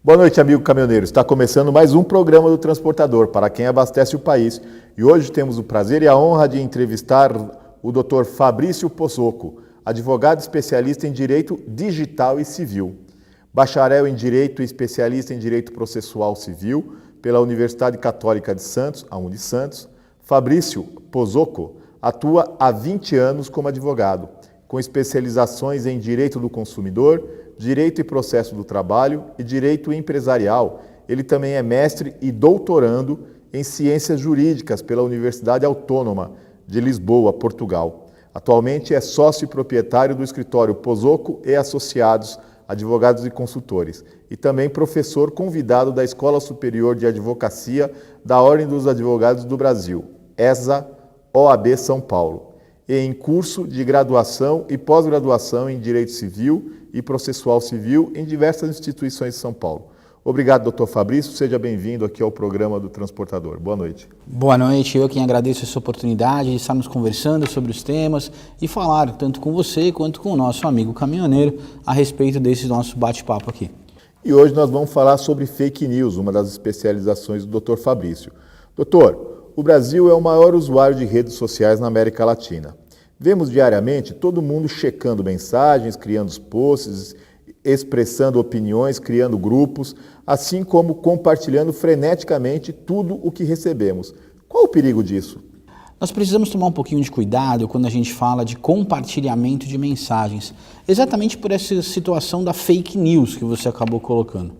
Boa noite, amigo caminhoneiro. Está começando mais um programa do Transportador, para quem abastece o país. E hoje temos o prazer e a honra de entrevistar o Dr. Fabrício Pozzocco, advogado especialista em Direito Digital e Civil. Bacharel em Direito e especialista em Direito Processual Civil pela Universidade Católica de Santos, a Unisantos. Fabrício Pozzocco atua há 20 anos como advogado, com especializações em Direito do Consumidor, Direito e Processo do Trabalho e Direito Empresarial. Ele também é mestre e doutorando em Ciências Jurídicas pela Universidade Autônoma de Lisboa, Portugal. Atualmente é sócio e proprietário do escritório Pozzocco e Associados, Advogados e Consultores, e também professor convidado da Escola Superior de Advocacia da Ordem dos Advogados do Brasil, ESA, OAB São Paulo, e em curso de graduação e pós-graduação em Direito Civil e Processual Civil em diversas instituições de São Paulo. Obrigado, doutor Fabrício. Seja bem-vindo aqui ao programa do Transportador. Boa noite. Boa noite. Eu quem agradeço essa oportunidade de estarmos conversando sobre os temas e falar tanto com você quanto com o nosso amigo caminhoneiro a respeito desse nosso bate-papo aqui. E hoje nós vamos falar sobre fake news, uma das especializações do doutor Fabrício. Doutor, o Brasil é o maior usuário de redes sociais na América Latina. Vemos diariamente todo mundo checando mensagens, criando posts, expressando opiniões, criando grupos, assim como compartilhando freneticamente tudo o que recebemos. Qual o perigo disso? Nós precisamos tomar um pouquinho de cuidado quando a gente fala de compartilhamento de mensagens, exatamente por essa situação da fake news que você acabou colocando.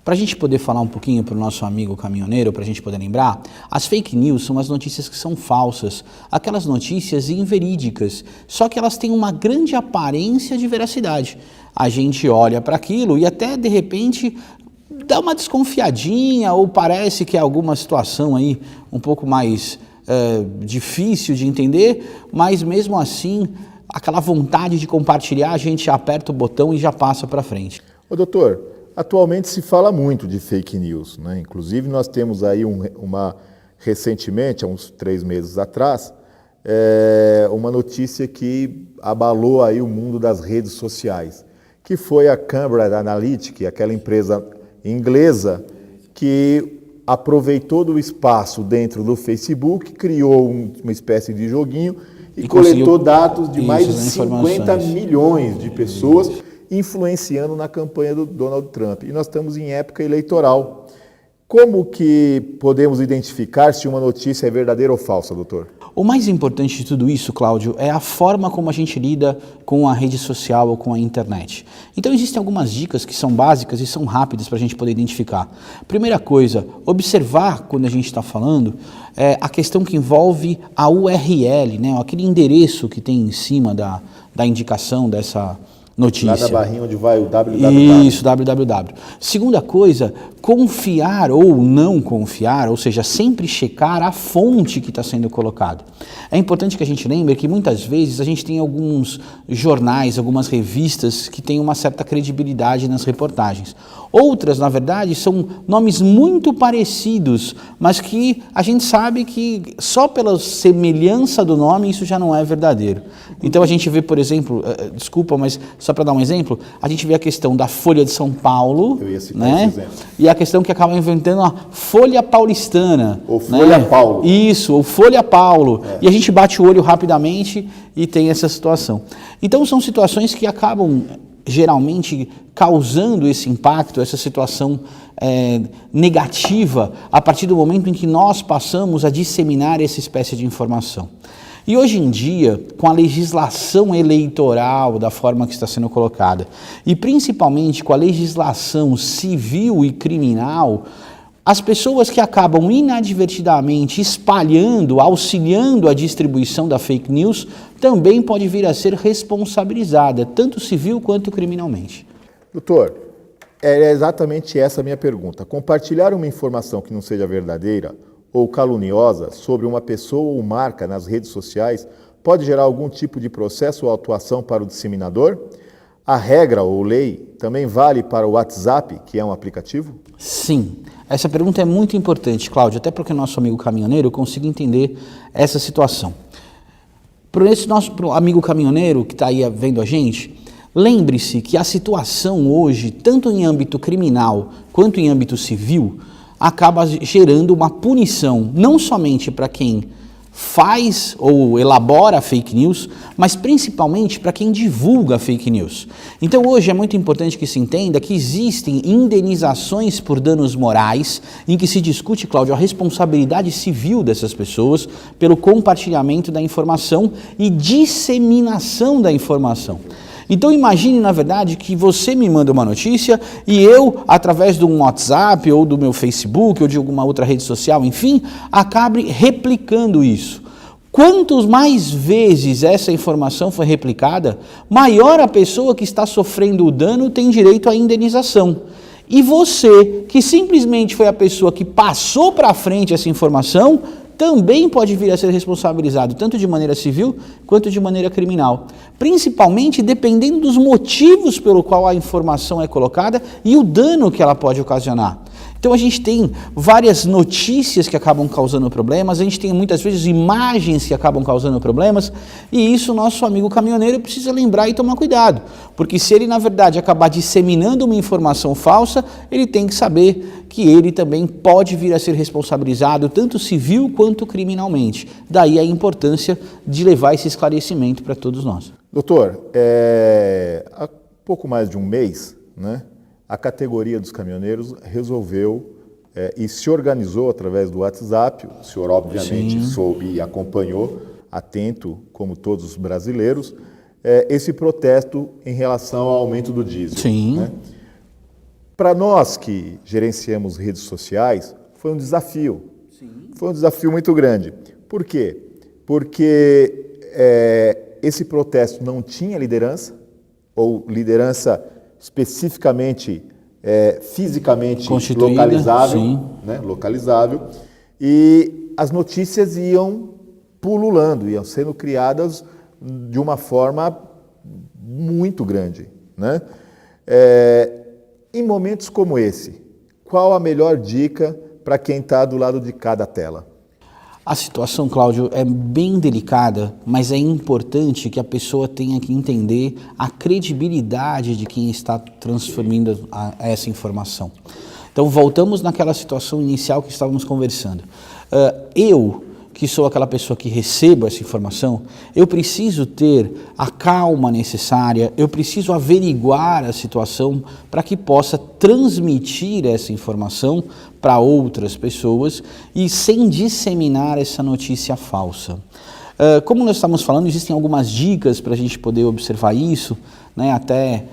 Para a gente poder falar um pouquinho para o nosso amigo caminhoneiro, para a gente poder lembrar, as fake news são as notícias que são falsas, aquelas notícias inverídicas, só que elas têm uma grande aparência de veracidade. A gente olha para aquilo e até de repente dá uma desconfiadinha ou parece que é alguma situação aí um pouco mais difícil de entender, mas mesmo assim, aquela vontade de compartilhar, a gente aperta o botão e já passa para frente. Ô doutor, atualmente se fala muito de fake news, né? Inclusive nós temos aí recentemente, há uns 3 meses atrás, uma notícia que abalou aí o mundo das redes sociais, que foi a Cambridge Analytica, aquela empresa inglesa que aproveitou do espaço dentro do Facebook, criou uma espécie de joguinho e coletou dados de mais de 50 milhões de pessoas, influenciando na campanha do Donald Trump. E nós estamos em época eleitoral. Como que podemos identificar se uma notícia é verdadeira ou falsa, doutor? O mais importante de tudo isso, Cláudio, é a forma como a gente lida com a rede social ou com a internet. Então existem algumas dicas que são básicas e são rápidas para a gente poder identificar. Primeira coisa, observar quando a gente está falando a questão que envolve a URL, né? Aquele endereço que tem em cima da indicação dessa notícia. Lá da barrinha onde vai o www. Isso, www. Segunda coisa, confiar ou não confiar, ou seja, sempre checar a fonte que está sendo colocada. É importante que a gente lembre que muitas vezes a gente tem alguns jornais, algumas revistas que têm uma certa credibilidade nas reportagens. Outras, na verdade, são nomes muito parecidos, mas que a gente sabe que só pela semelhança do nome isso já não é verdadeiro. Então a gente vê, por exemplo, desculpa, mas só para dar um exemplo, a gente vê a questão da Folha de São Paulo, eu ia citar né? esse exemplo. E a questão que acaba inventando a Folha Paulistana. Ou Folha Paulo. Isso, ou Folha Paulo. E a gente bate o olho rapidamente e tem essa situação. Então são situações que acabam geralmente causando esse impacto, essa situação negativa a partir do momento em que nós passamos a disseminar essa espécie de informação. E hoje em dia, com a legislação eleitoral da forma que está sendo colocada, e principalmente com a legislação civil e criminal, as pessoas que acabam inadvertidamente espalhando, auxiliando a distribuição da fake news, também pode vir a ser responsabilizada, tanto civil quanto criminalmente. Doutor, é exatamente essa a minha pergunta. Compartilhar uma informação que não seja verdadeira ou caluniosa sobre uma pessoa ou marca nas redes sociais pode gerar algum tipo de processo ou atuação para o disseminador? A regra ou lei também vale para o WhatsApp, que é um aplicativo? Sim. Essa pergunta é muito importante, Cláudio, até porque o nosso amigo caminhoneiro consiga entender essa situação. Para esse nosso amigo caminhoneiro que está aí vendo a gente, Lembre-se que a situação hoje, tanto em âmbito criminal quanto em âmbito civil, acaba gerando uma punição, não somente para quem faz ou elabora fake news, mas principalmente para quem divulga fake news. Então hoje é muito importante que se entenda que existem indenizações por danos morais, em que se discute, Cláudio, a responsabilidade civil dessas pessoas pelo compartilhamento da informação e disseminação da informação. Então imagine, na verdade, que você me manda uma notícia e eu, através de um WhatsApp ou do meu Facebook ou de alguma outra rede social, enfim, acabe replicando isso. Quantos mais vezes essa informação foi replicada, maior a pessoa que está sofrendo o dano tem direito à indenização. E você, que simplesmente foi a pessoa que passou para frente essa informação, também pode vir a ser responsabilizado, tanto de maneira civil quanto de maneira criminal. Principalmente dependendo dos motivos pelo qual a informação é colocada e o dano que ela pode ocasionar. Então a gente tem várias notícias que acabam causando problemas, a gente tem muitas vezes imagens que acabam causando problemas, e isso o nosso amigo caminhoneiro precisa lembrar e tomar cuidado, porque se ele na verdade acabar disseminando uma informação falsa, ele tem que saber que ele também pode vir a ser responsabilizado tanto civil quanto criminalmente. Daí a importância de levar esse esclarecimento para todos nós. Doutor, há pouco mais de um mês, né? A categoria dos caminhoneiros resolveu e se organizou através do WhatsApp. O senhor, obviamente, soube e acompanhou, atento, como todos os brasileiros, esse protesto em relação ao aumento do diesel. Sim. Né? Para nós que gerenciamos redes sociais, foi um desafio. Sim. Foi um desafio muito grande. Por quê? Porque esse protesto não tinha liderança, ou liderança especificamente, fisicamente localizável, né, localizável, e as notícias iam pululando, iam sendo criadas de uma forma muito grande, né? Em momentos como esse, qual a melhor dica para quem está do lado de cada tela? A situação, Cláudio, é bem delicada, mas é importante que a pessoa tenha que entender a credibilidade de quem está transformando essa informação. Então, voltamos naquela situação inicial que estávamos conversando. Eu, que sou aquela pessoa que recebo essa informação, eu preciso ter a calma necessária, eu preciso averiguar a situação para que possa transmitir essa informação para outras pessoas e sem disseminar essa notícia falsa. Como nós estamos falando, existem algumas dicas para a gente poder observar isso, né? Até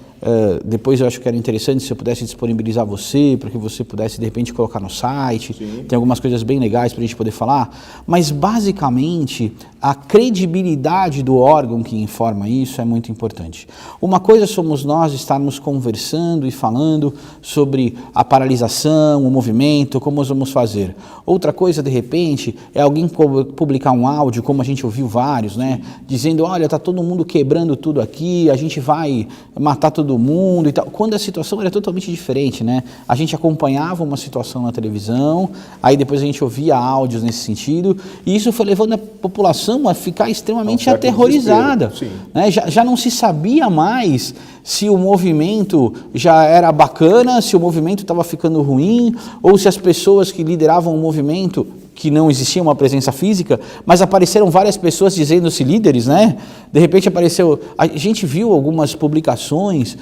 depois eu acho que era interessante se eu pudesse disponibilizar você, para que você pudesse de repente colocar no site. Sim. Tem algumas coisas bem legais para a gente poder falar, mas basicamente a credibilidade do órgão que informa isso é muito importante. Uma coisa somos nós estarmos conversando e falando sobre a paralisação, o movimento, como nós vamos fazer. Outra coisa, de repente, é alguém publicar um áudio, como a gente ouviu vários, né? Dizendo, olha, está todo mundo quebrando tudo aqui, a gente vai matar todo mundo e tal, quando a situação era totalmente diferente, né? A gente acompanhava uma situação na televisão, aí depois a gente ouvia áudios nesse sentido, e isso foi levando a população a ficar extremamente aterrorizada. Né? Já não se sabia mais se o movimento já era bacana, se o movimento estava ficando ruim, ou se as pessoas que lideravam o movimento, que não existia uma presença física, mas apareceram várias pessoas dizendo-se líderes, né? De repente apareceu, a gente viu algumas publicações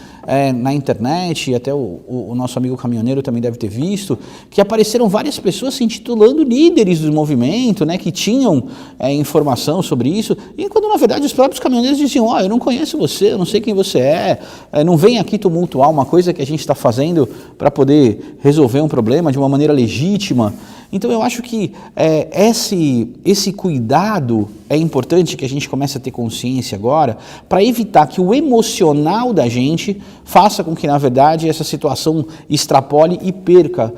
na internet, até o nosso amigo caminhoneiro também deve ter visto, que apareceram várias pessoas se intitulando líderes do movimento, né? Que tinham informação sobre isso, e quando na verdade os próprios caminhoneiros diziam, eu não conheço você, eu não sei quem você não vem aqui tumultuar uma coisa que a gente está fazendo para poder resolver um problema de uma maneira legítima. Então eu acho que esse cuidado é importante que a gente comece a ter consciência agora para evitar que o emocional da gente faça com que, na verdade, essa situação extrapole e perca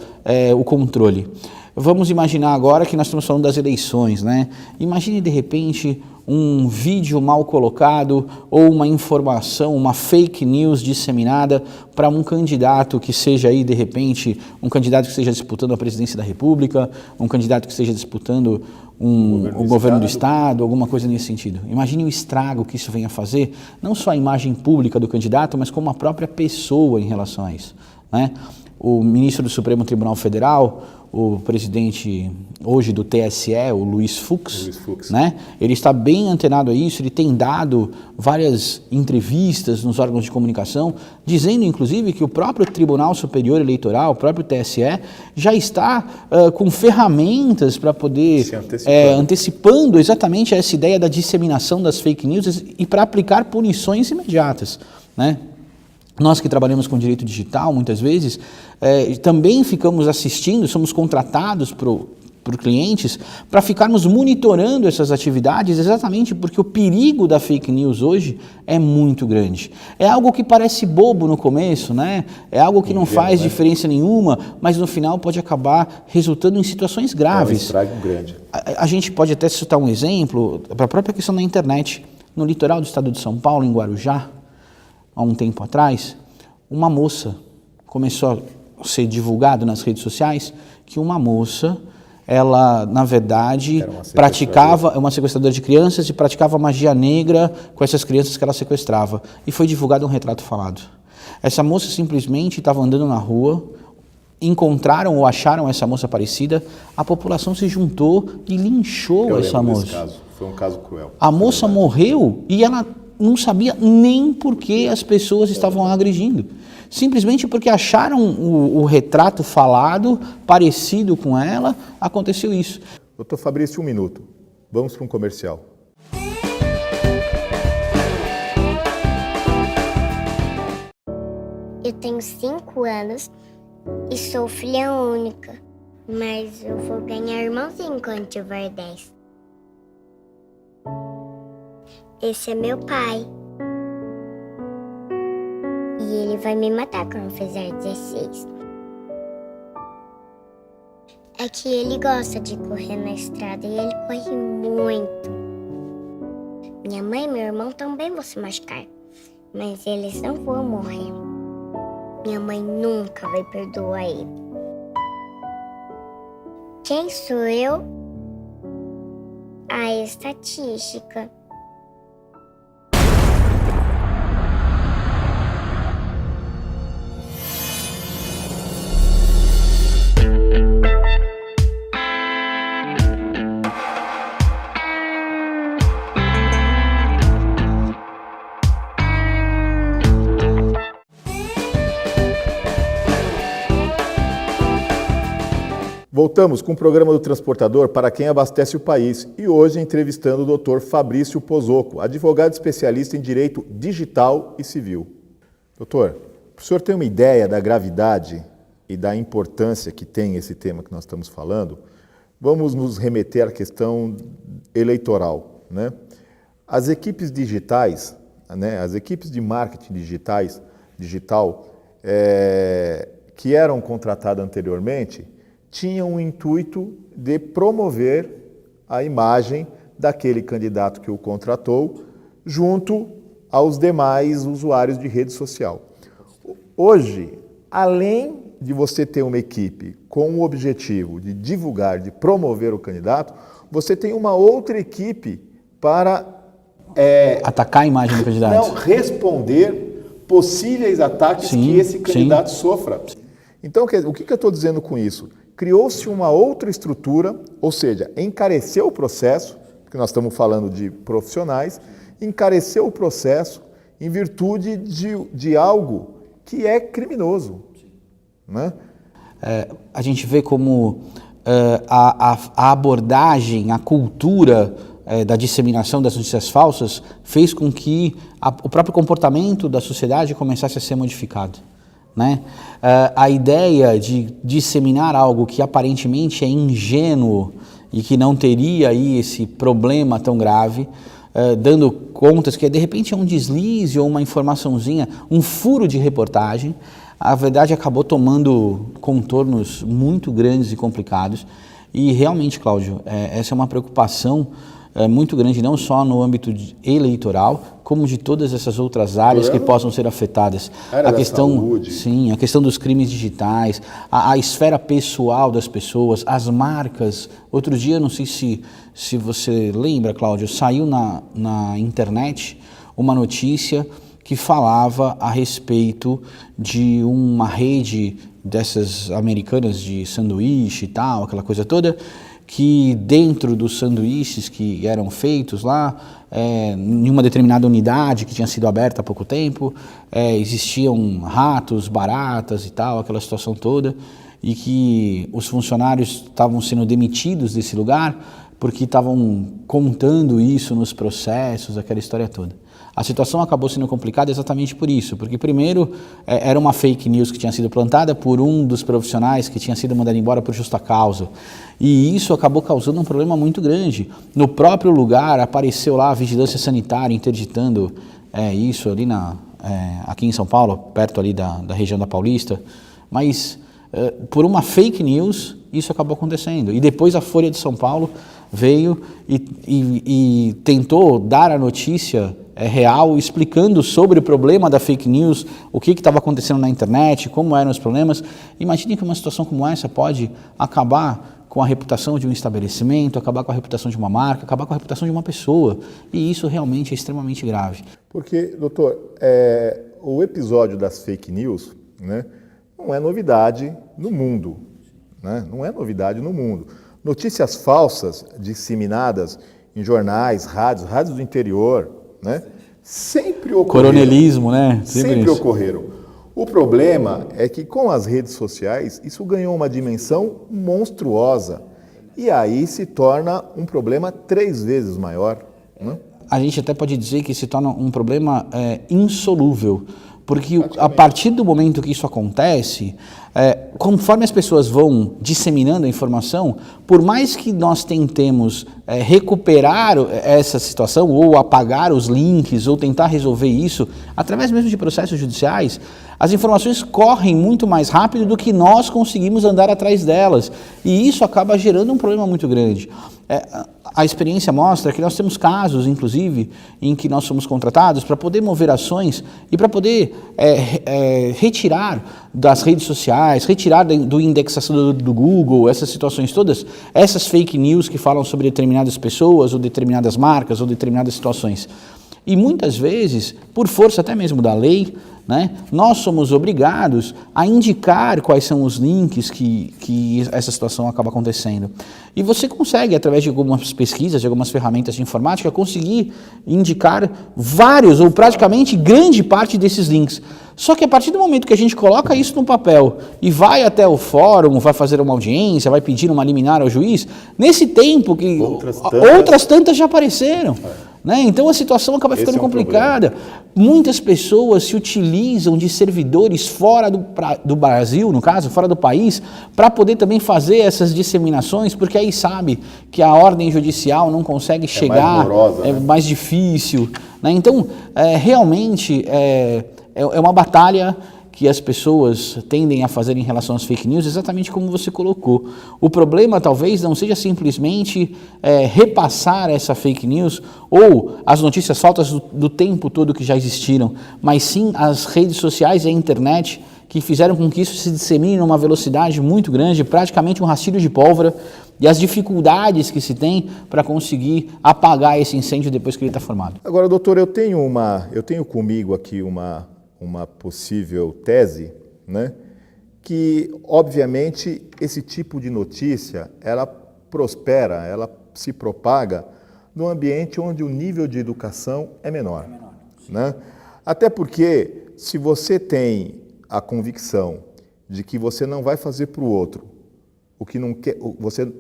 o controle. Vamos imaginar agora que nós estamos falando das eleições, né? Imagine, de repente, um vídeo mal colocado ou uma informação, uma fake news disseminada para um candidato que seja aí, de repente, um candidato que esteja disputando a presidência da República, um candidato que esteja disputando o governo do Estado, alguma coisa nesse sentido. Imagine o estrago que isso venha a fazer, não só a imagem pública do candidato, mas como a própria pessoa em relação a isso, né? O ministro do Supremo Tribunal Federal, o presidente hoje do TSE, o Luiz Fux, né? Ele está bem antenado a isso, ele tem dado várias entrevistas nos órgãos de comunicação, dizendo inclusive que o próprio Tribunal Superior Eleitoral, o próprio TSE, já está com ferramentas para poder antecipando exatamente essa ideia da disseminação das fake news e para aplicar punições imediatas, né? Nós que trabalhamos com direito digital, muitas vezes, também ficamos assistindo, somos contratados por clientes para ficarmos monitorando essas atividades, exatamente porque o perigo da fake news hoje é muito grande. É algo que parece bobo no começo, né? É algo que não faz diferença nenhuma, mas no final pode acabar resultando em situações graves. É um estrago grande. A gente pode até citar um exemplo para a própria questão da internet. No litoral do estado de São Paulo, em Guarujá, há um tempo atrás, uma moça começou a ser divulgado nas redes sociais que uma moça, ela na verdade praticava, uma sequestradora de crianças, e praticava magia negra com essas crianças que ela sequestrava. E foi divulgado um retrato falado. Essa moça simplesmente estava andando na rua, encontraram ou acharam essa moça aparecida, a população se juntou e linchou essa moça. Caso. Foi um caso cruel. A moça morreu e ela não sabia nem por que as pessoas estavam agredindo. Simplesmente porque acharam o retrato falado, parecido com ela, aconteceu isso. Doutor Fabrício, 1 minuto. Vamos para um comercial. Eu tenho 5 anos e sou filha única, mas eu vou ganhar irmãozinho quando tiver 10. Esse é meu pai. E ele vai me matar quando fizer 16. É que ele gosta de correr na estrada e ele corre muito. Minha mãe e meu irmão também vão se machucar, mas eles não vão morrer. Minha mãe nunca vai perdoar ele. Quem sou eu? A estatística. Voltamos com o programa do Transportador para quem abastece o país e hoje entrevistando o Dr. Fabrício Pozzocco, advogado especialista em direito digital e civil. Doutor, o senhor tem uma ideia da gravidade e da importância que tem esse tema que nós estamos falando? Vamos nos remeter à questão eleitoral, né? As equipes digitais, né, as equipes de marketing digital que eram contratadas anteriormente, tinham o intuito de promover a imagem daquele candidato que o contratou junto aos demais usuários de rede social. Hoje, além de você ter uma equipe com o objetivo de divulgar, de promover o candidato, você tem uma outra equipe para atacar a imagem do candidato. Não, responder possíveis ataques que esse candidato sofra. Então, o que eu estou dizendo com isso? Criou-se uma outra estrutura, ou seja, encareceu o processo, porque nós estamos falando de profissionais, encareceu o processo em virtude de algo que é criminoso. Né? A gente vê como a abordagem, a cultura da disseminação das notícias falsas fez com que o próprio comportamento da sociedade começasse a ser modificado. Né? A ideia de disseminar algo que aparentemente é ingênuo e que não teria aí esse problema tão grave, dando contas que de repente é um deslize ou uma informaçãozinha, um furo de reportagem, a verdade acabou tomando contornos muito grandes e complicados. E realmente, Cláudio, essa é uma preocupação muito grande, não só no âmbito eleitoral, como de todas essas outras áreas que possam ser afetadas. Área A da questão, saúde. sim, a questão dos crimes digitais, a esfera pessoal das pessoas, as marcas. Outro dia, não sei se você lembra, Cláudio, saiu na internet uma notícia que falava a respeito de uma rede dessas americanas de sanduíche e tal, aquela coisa toda, que dentro dos sanduíches que eram feitos lá, em uma determinada unidade que tinha sido aberta há pouco tempo, existiam ratos, baratas e tal, aquela situação toda, e que os funcionários estavam sendo demitidos desse lugar porque estavam contando isso nos processos, aquela história toda. A situação acabou sendo complicada exatamente por isso, porque primeiro era uma fake news que tinha sido plantada por um dos profissionais que tinha sido mandado embora por justa causa, e isso acabou causando um problema muito grande. No próprio lugar apareceu lá a vigilância sanitária interditando isso ali aqui em São Paulo, perto ali da região da Paulista, mas por uma fake news isso acabou acontecendo. E depois a Folha de São Paulo veio e tentou dar a notícia real, explicando sobre o problema da fake news, o que estava acontecendo na internet, como eram os problemas. Imagine que uma situação como essa pode acabar com a reputação de um estabelecimento, acabar com a reputação de uma marca, acabar com a reputação de uma pessoa. E isso realmente é extremamente grave. Porque, doutor, o episódio das fake news, né, não é novidade no mundo. Né? Não é novidade no mundo. Notícias falsas disseminadas em jornais, rádios do interior, né? Sempre ocorreram. Coronelismo, né? Sempre ocorreram. O problema é que com as redes sociais isso ganhou uma dimensão monstruosa e aí se torna um problema 3 vezes maior. Né? A gente até pode dizer que se torna um problema insolúvel, porque a partir do momento que isso acontece, conforme as pessoas vão disseminando a informação, por mais que nós tentemos recuperar essa situação, ou apagar os links, ou tentar resolver isso, através mesmo de processos judiciais, as informações correm muito mais rápido do que nós conseguimos andar atrás delas, e isso acaba gerando um problema muito grande. A experiência mostra que nós temos casos, inclusive, em que nós somos contratados para poder mover ações e para poder retirar das redes sociais, retirar do indexação do Google, essas situações todas, essas fake news que falam sobre determinadas pessoas, ou determinadas marcas, ou determinadas situações. E muitas vezes, por força até mesmo da lei, né, nós somos obrigados a indicar quais são os links que essa situação acaba acontecendo. E você consegue, através de algumas pesquisas, de algumas ferramentas de informática, conseguir indicar vários, ou praticamente grande parte desses links. Só que a partir do momento que a gente coloca isso no papel e vai até o fórum, vai fazer uma audiência, vai pedir uma liminar ao juiz, nesse tempo que outras tantas já apareceram. Né? Então a situação acaba ficando complicada. Muitas pessoas se utilizam de servidores fora do Brasil, no caso, fora do país, para poder também fazer essas disseminações, porque aí sabe que a ordem judicial não consegue chegar, mais morosa, é né? mais difícil. Né? Então, realmente é uma batalha que as pessoas tendem a fazer em relação às fake news, exatamente como você colocou. O problema talvez não seja simplesmente repassar essa fake news ou as notícias falsas do tempo todo que já existiram, mas sim as redes sociais e a internet que fizeram com que isso se dissemine numa velocidade muito grande, praticamente um rastilho de pólvora, e as dificuldades que se tem para conseguir apagar esse incêndio depois que ele está formado. Agora, doutor, eu tenho comigo aqui uma possível tese, né, que, obviamente, esse tipo de notícia, ela prospera, ela se propaga num ambiente onde o nível de educação é menor. Né? Até porque, se você tem a convicção de que você não vai fazer para o outro o que você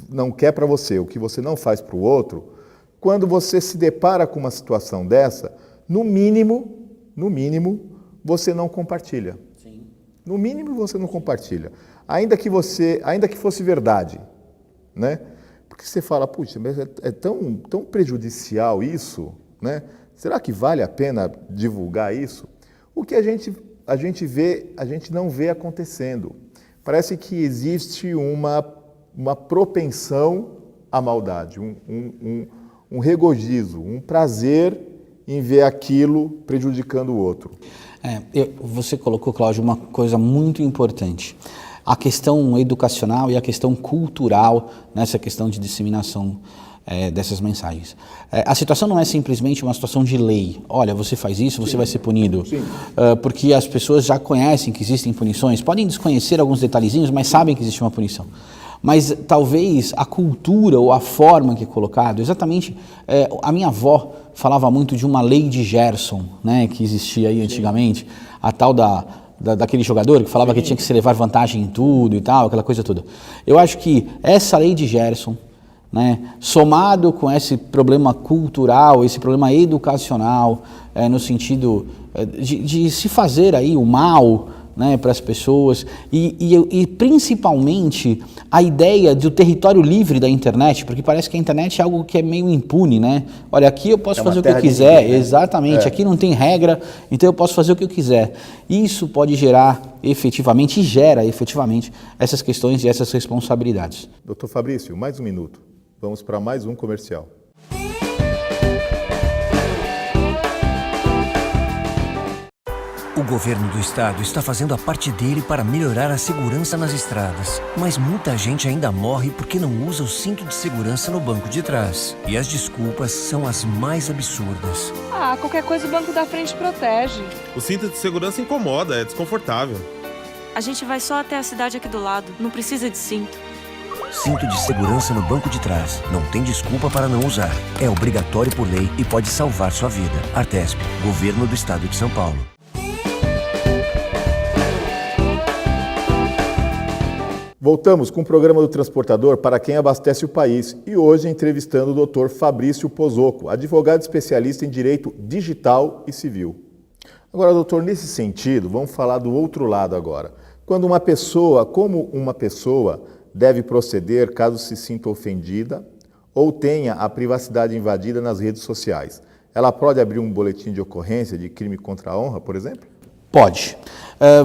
não quer para você, o que você não faz para o outro, quando você se depara com uma situação dessa, no mínimo, você não compartilha. Sim. No mínimo, você não compartilha. Ainda que fosse verdade, né? Porque você fala, puxa, mas é tão prejudicial isso, né? Será que vale a pena divulgar isso? O que a gente não vê acontecendo. Parece que existe uma propensão à maldade, um regozijo, um prazer em ver aquilo prejudicando o outro. Você colocou, Cláudio, uma coisa muito importante. A questão educacional e a questão cultural nessa questão de disseminação dessas mensagens. A situação não é simplesmente uma situação de lei. Olha, você faz isso, você vai ser punido. Porque as pessoas já conhecem que existem punições, podem desconhecer alguns detalhezinhos, mas sabem que existe uma punição. Mas talvez a cultura ou a forma que é colocado, exatamente, a minha avó falava muito de uma lei de Gerson, né, que existia aí antigamente, a tal daquele jogador que falava que tinha que se levar vantagem em tudo e tal, aquela coisa toda. Eu acho que essa lei de Gerson, né, somado com esse problema cultural, esse problema educacional, no sentido de se fazer aí o mal, né, para as pessoas e principalmente a ideia do território livre da internet, porque parece que a internet é algo que é meio impune, né? Olha, aqui eu posso fazer o que eu quiser, ninguém, né? Exatamente, aqui não tem regra, então eu posso fazer o que eu quiser. Isso pode gerar efetivamente, e gera efetivamente, essas questões e essas responsabilidades. Dr. Fabrício, mais um minuto. Vamos para mais um comercial. O governo do estado está fazendo a parte dele para melhorar a segurança nas estradas. Mas muita gente ainda morre porque não usa o cinto de segurança no banco de trás. E as desculpas são as mais absurdas. Qualquer coisa o banco da frente protege. O cinto de segurança incomoda, é desconfortável. A gente vai só até a cidade aqui do lado, não precisa de cinto. Cinto de segurança no banco de trás. Não tem desculpa para não usar. É obrigatório por lei e pode salvar sua vida. Artesp, Governo do Estado de São Paulo. Voltamos com o programa do Transportador para quem abastece o país e hoje entrevistando o Dr. Fabrício Pozzocco, advogado especialista em direito digital e civil. Agora, doutor, nesse sentido, vamos falar do outro lado agora. Como uma pessoa deve proceder caso se sinta ofendida ou tenha a privacidade invadida nas redes sociais? Ela pode abrir um boletim de ocorrência de crime contra a honra, por exemplo? Pode.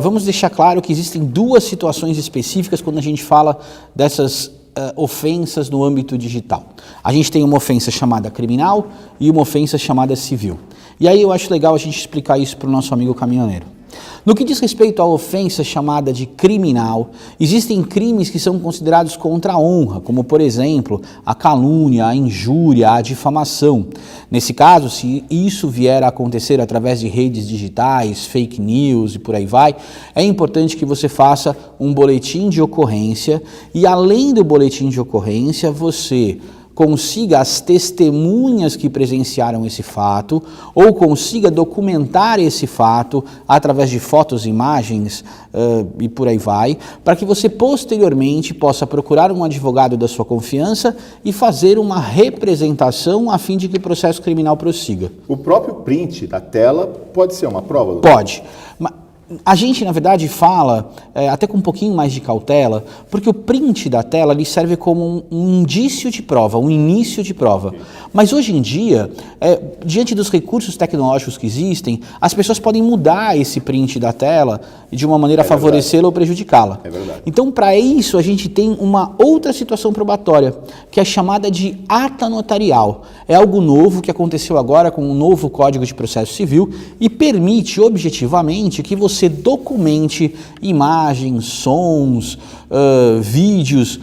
Vamos deixar claro que existem duas situações específicas quando a gente fala dessas ofensas no âmbito digital. A gente tem uma ofensa chamada criminal e uma ofensa chamada civil. E aí eu acho legal a gente explicar isso para o nosso amigo caminhoneiro. No que diz respeito à ofensa chamada de criminal, existem crimes que são considerados contra a honra, como, por exemplo, a calúnia, a injúria, a difamação. Nesse caso, se isso vier a acontecer através de redes digitais, fake news e por aí vai, é importante que você faça um boletim de ocorrência e, além do boletim de ocorrência, você consiga as testemunhas que presenciaram esse fato ou consiga documentar esse fato através de fotos, imagens e por aí vai, para que você posteriormente possa procurar um advogado da sua confiança e fazer uma representação a fim de que o processo criminal prossiga. O próprio print da tela pode ser uma prova, doutor? Pode. A gente, na verdade, fala até com um pouquinho mais de cautela, porque o print da tela ele serve como um indício de prova, um início de prova. Mas hoje em dia, diante dos recursos tecnológicos que existem, as pessoas podem mudar esse print da tela de uma maneira a favorecê-la ou prejudicá-la. É verdade. Então, para isso, a gente tem uma outra situação probatória, que é chamada de ata notarial. É algo novo que aconteceu agora com um novo Código de Processo Civil e permite objetivamente que você documente imagens, sons, vídeos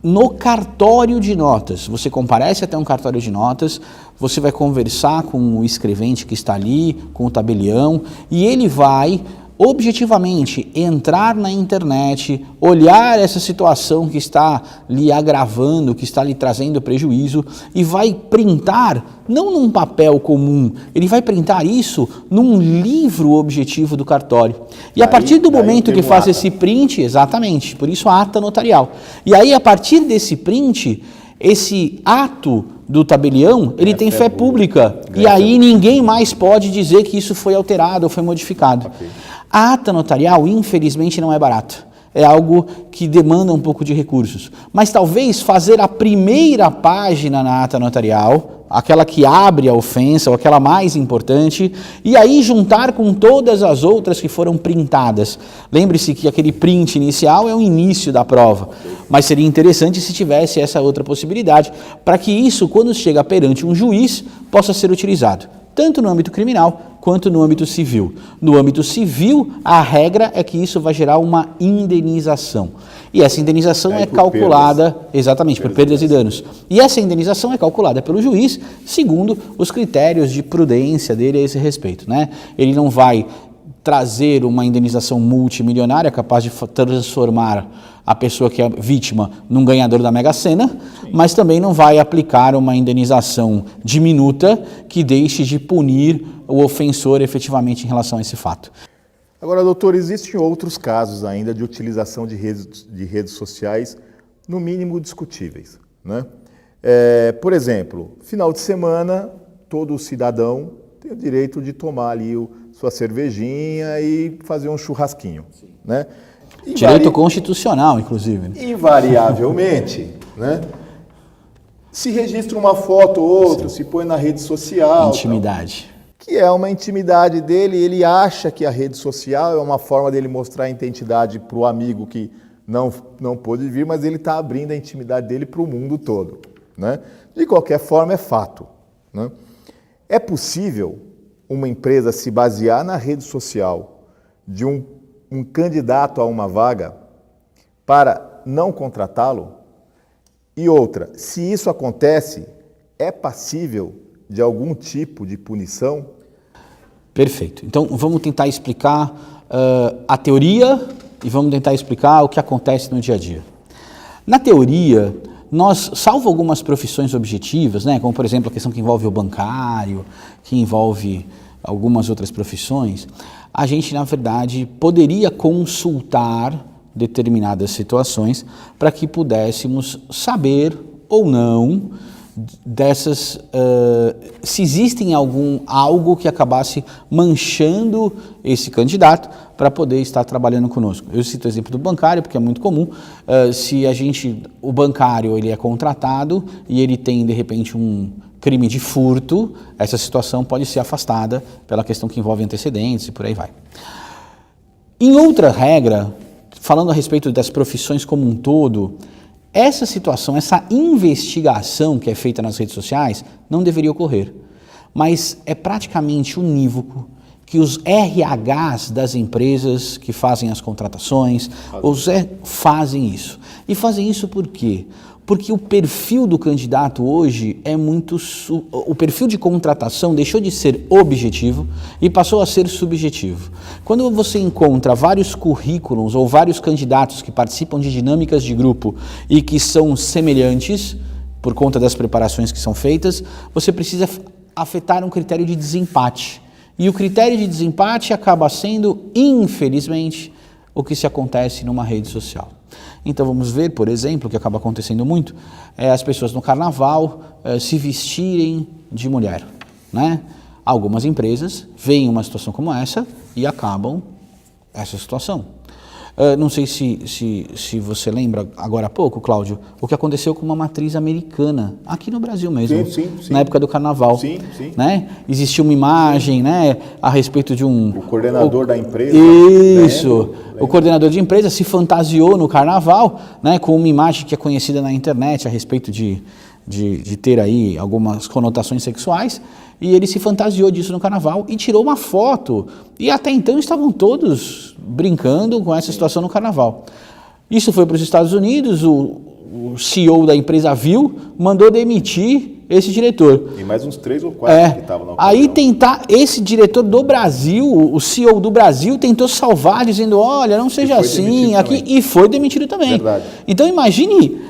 no cartório de notas. Você comparece até um cartório de notas, você vai conversar com o escrevente que está ali, com o tabelião, e ele vai objetivamente entrar na internet, olhar essa situação que está lhe agravando, que está lhe trazendo prejuízo e vai printar, não num papel comum, ele vai printar isso num livro objetivo do cartório. E a partir do momento que faz esse print, exatamente, por isso a ata notarial. E aí a partir desse print, esse ato do tabelião, ele tem fé pública. E aí ninguém mais pode dizer que isso foi alterado ou foi modificado. Okay. A ata notarial, infelizmente, não é barata. É algo que demanda um pouco de recursos. Mas talvez fazer a primeira página na ata notarial, aquela que abre a ofensa, ou aquela mais importante, e aí juntar com todas as outras que foram printadas. Lembre-se que aquele print inicial é o início da prova, mas seria interessante se tivesse essa outra possibilidade, para que isso, quando chega perante um juiz, possa ser utilizado, tanto no âmbito criminal quanto no âmbito civil. No âmbito civil, a regra é que isso vai gerar uma indenização. E essa indenização é calculada, exatamente, por perdas e danos. E essa indenização é calculada pelo juiz segundo os critérios de prudência dele a esse respeito, né? Ele não vai trazer uma indenização multimilionária capaz de transformar a pessoa que é vítima num ganhador da Mega Sena, mas também não vai aplicar uma indenização diminuta que deixe de punir o ofensor efetivamente em relação a esse fato. Agora, doutor, existem outros casos ainda de utilização de redes sociais, no mínimo discutíveis, né? Por exemplo, final de semana, todo cidadão tem o direito de tomar ali sua cervejinha e fazer um churrasquinho, né? Direito constitucional, inclusive. Invariavelmente, né? Se registra uma foto ou outra, se põe na rede social. Intimidade. Que é uma intimidade dele, ele acha que a rede social é uma forma dele mostrar a identidade para o amigo que não pôde vir, mas ele está abrindo a intimidade dele para o mundo todo, né? De qualquer forma, é fato, né? É possível uma empresa se basear na rede social de um candidato a uma vaga para não contratá-lo? E outra, se isso acontece, é passível de algum tipo de punição? Perfeito. Então, vamos tentar explicar a teoria e vamos tentar explicar o que acontece no dia a dia. Na teoria, nós, salvo algumas profissões objetivas, né, como por exemplo a questão que envolve o bancário, que envolve algumas outras profissões, a gente, na verdade, poderia consultar determinadas situações para que pudéssemos saber ou não dessas, se existem algo que acabasse manchando esse candidato para poder estar trabalhando conosco. Eu cito o exemplo do bancário, porque é muito comum. Se o bancário ele é contratado e ele tem, de repente, um crime de furto, essa situação pode ser afastada pela questão que envolve antecedentes e por aí vai. Em outra regra, falando a respeito das profissões como um todo, essa situação, essa investigação que é feita nas redes sociais não deveria ocorrer, mas é praticamente unívoco que os RHs das empresas que fazem as contratações fazem isso. E fazem isso por quê? Porque o perfil do candidato hoje é o perfil de contratação deixou de ser objetivo e passou a ser subjetivo. Quando você encontra vários currículos ou vários candidatos que participam de dinâmicas de grupo e que são semelhantes, por conta das preparações que são feitas, você precisa afetar um critério de desempate. E o critério de desempate acaba sendo, infelizmente, o que se acontece numa rede social. Então vamos ver, por exemplo, o que acaba acontecendo muito, as pessoas no carnaval se vestirem de mulher, né? Algumas empresas veem uma situação como essa e acabam essa situação. Não sei se você lembra agora há pouco, Cláudio, o que aconteceu com uma matriz americana, aqui no Brasil mesmo, sim. na época do carnaval. Sim. Né? Existia uma imagem, né, a respeito de um... O coordenador da empresa. Isso, lembro. O coordenador de empresa se fantasiou no carnaval, né, com uma imagem que é conhecida na internet a respeito de ter aí algumas conotações sexuais, e ele se fantasiou disso no carnaval e tirou uma foto. E até então estavam todos brincando com essa situação no carnaval. Isso foi para os Estados Unidos, o CEO da empresa viu, mandou demitir esse diretor. E mais uns 3 ou 4 que estavam na ocasião. Aí esse diretor do Brasil, o CEO do Brasil, tentou salvar, dizendo, olha, não seja assim, aqui, e foi demitido também. Verdade. Então imagine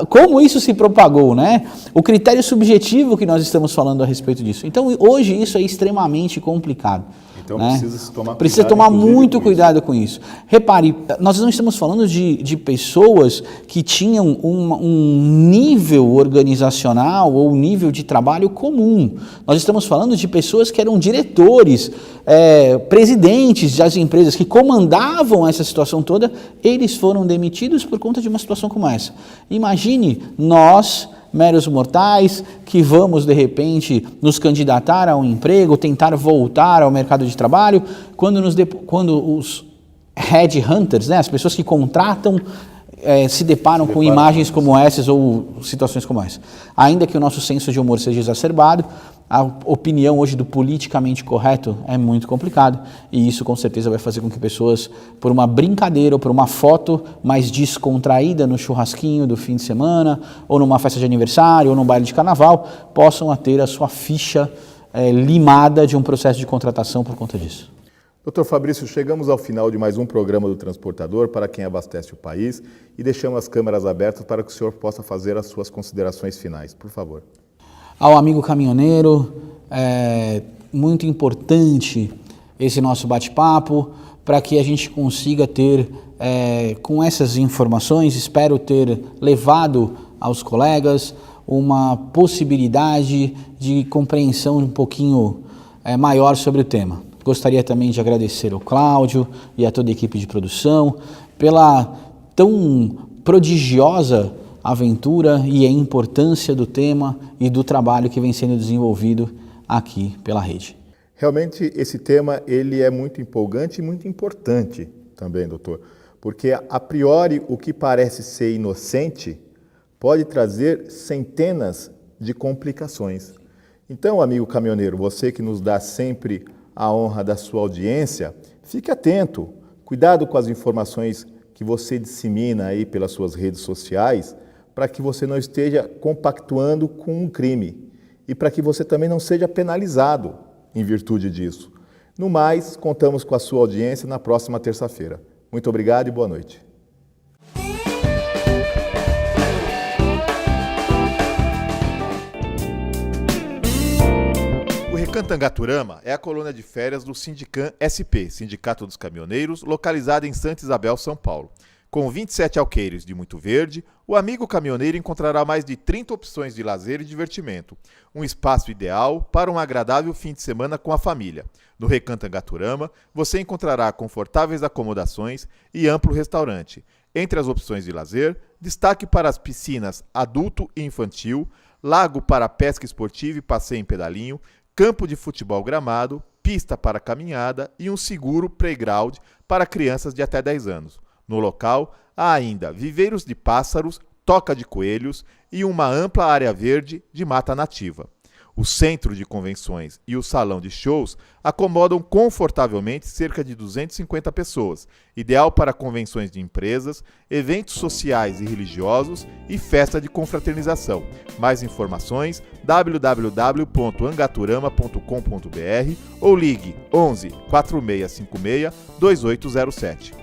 como isso se propagou, né? O critério subjetivo que nós estamos falando a respeito disso. Então hoje isso é extremamente complicado. Então né? precisa tomar muito cuidado com isso. Repare, nós não estamos falando de pessoas que tinham um nível organizacional ou um nível de trabalho comum. Nós estamos falando de pessoas que eram diretores, presidentes das empresas que comandavam essa situação toda. Eles foram demitidos por conta de uma situação como essa. Imagine nós meros mortais que vamos, de repente, nos candidatar a um emprego, tentar voltar ao mercado de trabalho, quando os headhunters, né, as pessoas que contratam, se deparam com imagens como essas ou situações como essa. Ainda que o nosso senso de humor seja exacerbado, a opinião hoje do politicamente correto é muito complicado e isso com certeza vai fazer com que pessoas, por uma brincadeira ou por uma foto mais descontraída no churrasquinho do fim de semana ou numa festa de aniversário ou num baile de carnaval, possam ter a sua ficha limada de um processo de contratação por conta disso. Doutor Fabrício, chegamos ao final de mais um programa do Transportador para quem abastece o país e deixamos as câmeras abertas para que o senhor possa fazer as suas considerações finais, por favor. Ao amigo caminhoneiro, é muito importante esse nosso bate-papo para que a gente consiga ter, com essas informações, espero ter levado aos colegas uma possibilidade de compreensão um pouquinho maior sobre o tema. Gostaria também de agradecer ao Cláudio e a toda a equipe de produção pela tão prodigiosa aventura e a importância do tema e do trabalho que vem sendo desenvolvido aqui pela rede. Realmente esse tema ele é muito empolgante e muito importante também, doutor, porque a priori o que parece ser inocente pode trazer centenas de complicações. Então, amigo caminhoneiro, você que nos dá sempre a honra da sua audiência, fique atento, cuidado com as informações que você dissemina aí pelas suas redes sociais, para que você não esteja compactuando com um crime e para que você também não seja penalizado em virtude disso. No mais, contamos com a sua audiência na próxima terça-feira. Muito obrigado e boa noite. O Recantangaturama é a colônia de férias do Sindicam SP, Sindicato dos Caminhoneiros, localizada em Santa Isabel, São Paulo. Com 27 alqueires de muito verde, o amigo caminhoneiro encontrará mais de 30 opções de lazer e divertimento. Um espaço ideal para um agradável fim de semana com a família. No Recantangaturama, você encontrará confortáveis acomodações e amplo restaurante. Entre as opções de lazer, destaque para as piscinas adulto e infantil, lago para pesca esportiva e passeio em pedalinho, campo de futebol gramado, pista para caminhada e um seguro playground para crianças de até 10 anos. No local, há ainda viveiros de pássaros, toca de coelhos e uma ampla área verde de mata nativa. O centro de convenções e o salão de shows acomodam confortavelmente cerca de 250 pessoas, ideal para convenções de empresas, eventos sociais e religiosos e festa de confraternização. Mais informações www.angaturama.com.br ou ligue 11 4656 2807.